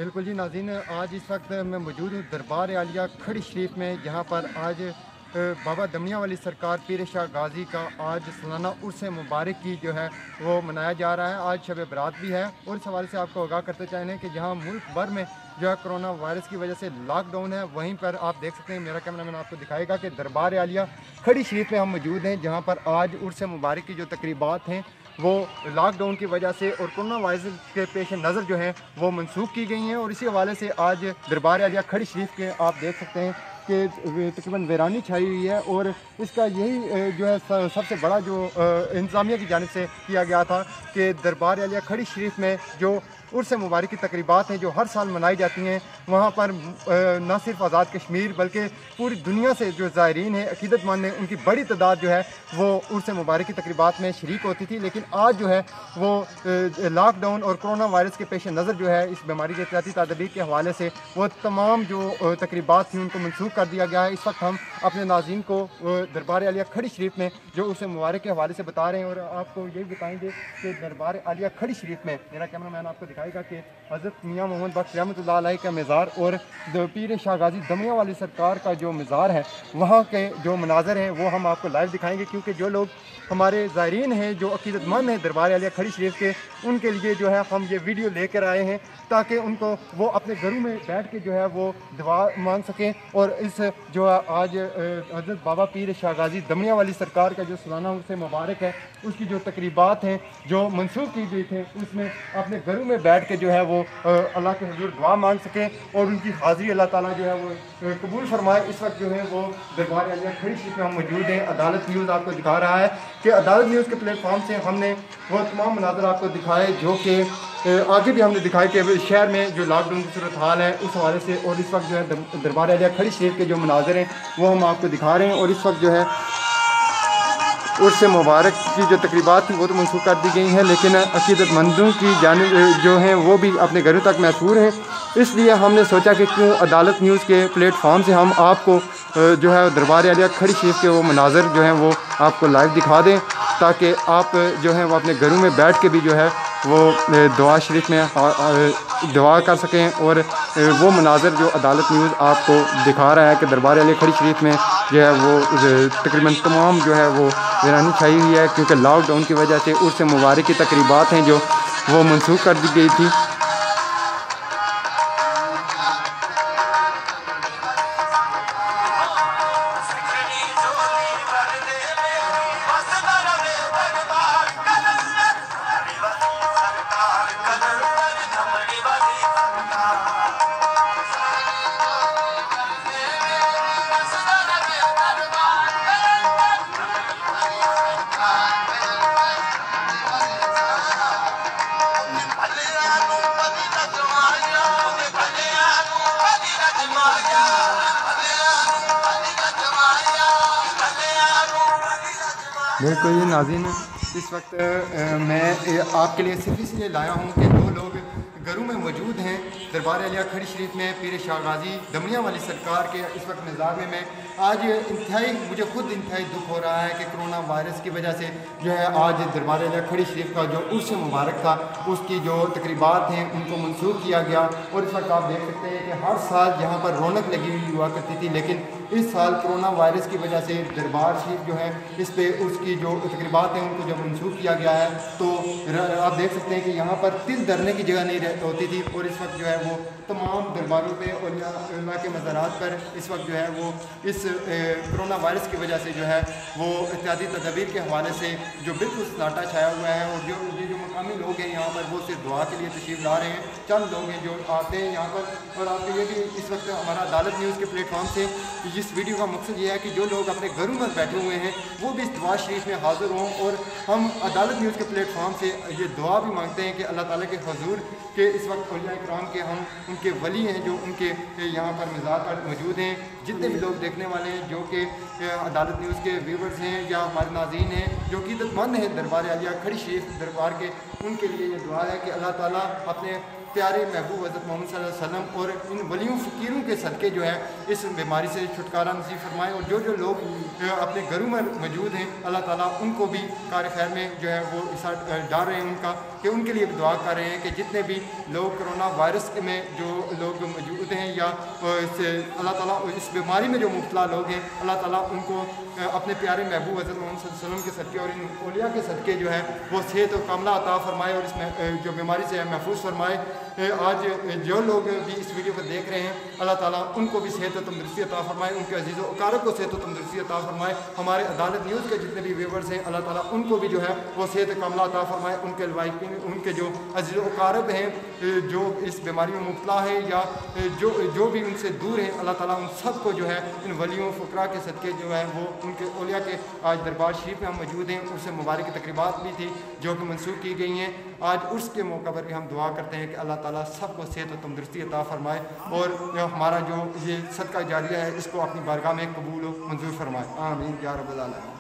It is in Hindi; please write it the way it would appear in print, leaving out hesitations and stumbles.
बिल्कुल जी नाज़रीन, आज इस वक्त मैं मौजूद हूँ दरबार आलिया खड़ी शरीफ में। यहाँ पर आज बाबा दमिया वाली सरकार पीर शाह गाजी का आज सालाना उर्स मुबारक की जो है वो मनाया जा रहा है। आज शब बरात भी है और इस हवाले से आपको आगाह करते चाहें कि जहाँ मुल्क भर में जो है कोरोना वायरस की वजह से लॉकडाउन है, वहीं पर आप देख सकते हैं, मेरा कैमरामैन आपको दिखाएगा कि दरबार आलिया खड़ी शरीफ में हम मौजूद हैं, जहाँ पर आज उर्स मुबारक की जो तकरीबात हैं वो लॉकडाउन की वजह से और कोरोना वायरस के पेश नज़र जो है वो मनसूख की गई हैं। और इसी हवाले से आज दरबार आलिया खड़ी शरीफ के आप देख सकते हैं कि तकरीबन वीरानी छाई हुई है। और इसका यही जो है सबसे बड़ा जो इंतज़ामिया की जानिब से किया गया था कि दरबार आलिया खड़ी शरीफ में जो उर्स मुबारक की तकरीबात हैं जो हर साल मनाई जाती हैं, वहाँ पर न सिर्फ आज़ाद कश्मीर बल्कि पूरी दुनिया से जो ज़ायरीन हैं, अक़ीदतमंद हैं, उनकी बड़ी तादाद जो है वो उर्स मुबारक की तकरीबात में शरीक होती थी। लेकिन आज जो है वो लॉकडाउन और कोरोना वायरस के पेश नज़र जो है इस बीमारी के एहतियाती तदाबीर के हवाले से वो तमाम जो तकरीबात थी उनको मनसूख कर दिया गया है। इस वक्त हम अपने नाज़रीन को दरबार आलिया खड़ी शरीफ में जो उर्स मुबारक के हवाले से बता रहे हैं। और आपको यही बताएँगे कि दरबार आलिया खड़ी शरीफ में मेरा कैमरामैन आपको दिखाएगा कि हज़रत मियाँ मोहम्मद बख्श रहमतुल्लाह अलैह का मज़ार और पीर शाह गाजी दमिया वाली सरकार का जो मज़ार है, वहाँ के जो मनाज़र हैं वो हम आपको लाइव दिखाएंगे। क्योंकि जो लोग हमारे ज़ायरीन हैं जो अक़ीदतमंद हैं दरबार आलिया खड़ी शरीफ के, उनके लिए जो है हम ये वीडियो लेकर आए हैं ताकि उनको वो अपने घरों में बैठ के जो है वो दुआ मांग सकें। और इस जो आज हज़रत बाबा पीर शाह गाजी दमिया वाली सरकार का जो सालाना उर्स मुबारक है उसकी जो तकरीबात हैं जो मनसूख की गई थी, उसमें अपने घरों में बैठ के जो है वो अल्लाह के हुजूर दुआ मांग सकें और उनकी हाज़िरी अल्लाह ताला जो है वो कबूल फरमाए। इस वक्त जो है वो दरबार आलिया खड़ी शरीफ में हम मौजूद हैं। अदालत न्यूज़ आपको दिखा रहा है कि अदालत न्यूज़ के प्लेटफॉर्म से हमने वो तमाम मनाज़र आपको दिखाए जो कि आगे भी हमने दिखाया कि शहर में जो लॉकडाउन की सूरत हाल है उस हवाले से। और इस वक्त जो है दरबार आलिया खड़ी शरीफ के जो मनाज़र हैं वो हम आपको दिखा रहे हैं। और इस वक्त जो है उर्स मुबारक की जो तकरीबात थी वो तो मनसूख कर दी गई हैं, लेकिन अक़ीदतमंदों की जानिब जो हैं वो भी अपने घरों तक महसूर हैं। इसलिए हमने सोचा कि क्यों अदालत न्यूज़ के प्लेटफॉर्म से हम आपको जो है दरबार आलिया खड़ी शरीफ के वो मनाज़र जो हैं वो आपको लाइव दिखा दें ताकि आप जो है वो अपने घरों में बैठ के भी जो है वो दुआ शरीफ में दुआ कर सकें। और वो मनाज़र जो अदालत न्यूज़ आपको दिखा रहा है कि दरबार आलिया खड़ी शरीफ में जो है वो तकरीबन तमाम जो है वो वीरानी छाई हुई है, क्योंकि लॉकडाउन की वजह से उर्स मुबारक की तकरीबात हैं जो वो मनसूख कर दी गई थी। बिल्कुल ये नाज़रीन, इस वक्त मैं आपके लिए सिर्फ इसलिए लाया हूँ कि दो लोग घरों में मौजूद हैं दरबार आलिया खड़ी शरीफ में पीर शाह गाजी दमिया वाली सरकार के इस वक्त मज़ार में। मैं आज मुझे खुद इंतहाई दुख हो रहा है कि कोरोना वायरस की वजह से जो है आज दरबार आलिया खड़ी शरीफ का जो उर्स मुबारक था उसकी जो तकरीबात हैं उनको मनसूख किया गया। और इस वक्त आप देख सकते हैं कि हर साल यहाँ पर रौनक लगी हुई हुआ करती थी, लेकिन इस साल कोरोना वायरस की वजह से दरबार शरीफ जो है इस पर उसकी जो तकरीबात हैं उनको जब मनसूख किया गया है तो आप देख सकते हैं कि यहाँ पर तिल धरने की जगह नहीं होती थी। और इस वक्त जो है वो तमाम दरबारों पे और यहाँ के मज़ारात पर इस वक्त जो है वो इस कोरोना वायरस की वजह से जो है वो एहतियाती तदबीर के हवाले से जो बिल्कुल सन्नाटा छाया हुआ है। और जो मकामी लोग हैं यहाँ पर वो सिर्फ दुआ के लिए तशरीफ़ ला रहे हैं, चंद लोग हैं जो आते हैं यहाँ पर। और आपको ये भी इस वक्त हमारा अदालत न्यूज़ के प्लेटफॉर्म से इस वीडियो का मकसद ये है कि जो लोग अपने घरों में बैठे हुए हैं वो भी इस दुआ शरीफ में हाज़िर हों। और हम अदालत न्यूज़ के प्लेटफॉर्म से ये दुआ भी मांगते हैं कि अल्लाह ताला के हुज़ूर के इस वक्त औलिया इकराम के हम उनके वली हैं जो उनके यहाँ पर मज़ार पर मौजूद हैं। जितने भी लोग देखने वाले हैं जो कि अदालत न्यूज़ के व्यूवर्स हैं या हमारे नाज़रीन हैं जो अक़ीदतमंद हैं दरबार आलिया खड़ी शरीफ दरबार के, उनके लिए ये दुआ है कि अल्लाह ताला अपने प्यारे महबूब हज़रत मोहम्मद सल्लल्लाहु अलैहि वसल्लम और इन वलियों फ़कीरों के सदक़े जो है इस बीमारी से छुटकारा नसीब फरमाएँ। और जो लोग अपने घरों में मौजूद हैं अल्लाह ताला उनको भी कार खैर में जो है वो इस डाल रहे हैं उनका कि उनके लिए भी दुआ कर रहे हैं कि जितने भी लोग कोरोना वायरस में जो लोग मौजूद हैं या अल्लाह ताला इस बीमारी में जो मुब्तला लोग हैं, अल्लाह ताला उनको अपने प्यारे महबूब हज़रत मोहम्मद सल्लल्लाहु अलैहि वसल्लम के सदक़े और इन औलिया के सदक़े जो है वो सेहत और कामला अता फ़रमाए और इसमें जो बीमारी से महफूज फरमाए। आज जो लोग भी इस वीडियो को देख रहे हैं, अल्लाह ताला उनको भी सेहत और तंदुरुस्ती अता फ़रमाए, उनके अजीज़ व अकारब को सेहत और तंदुरुस्ती अता फ़रमाए। हमारे अदालत न्यूज़ के जितने भी व्यूवर्स हैं, अल्लाह ताला उनको भी जो है वो सेहत कामला अता फ़रमाए। उनके लवाइकिन, उनके जो अजीज़ व अकारब हैं जो इस बीमारी में मुब्तला है या जो भी उनसे दूर हैं, अल्लाह ताला उन सब को जो है इन वलियों फ़ुकरा के सदक़े जो है वो उनके औलिया के आज दरबार शरीफ में हम मौजूद हैं। उर्स मुबारक की तकरीबात भी थी जो कि मनसूख की गई हैं। आज उर्स के मौका पर भी हम दुआ करते हैं कि अल्लाह ताला सबको सेहत और तंदुरुस्ती अता फ़रमाए और हमारा जो ये सदका जारिया है इसको अपनी बारगाह में कबूल मंजूर फरमाए। आमीन या रब्बल आलमीन।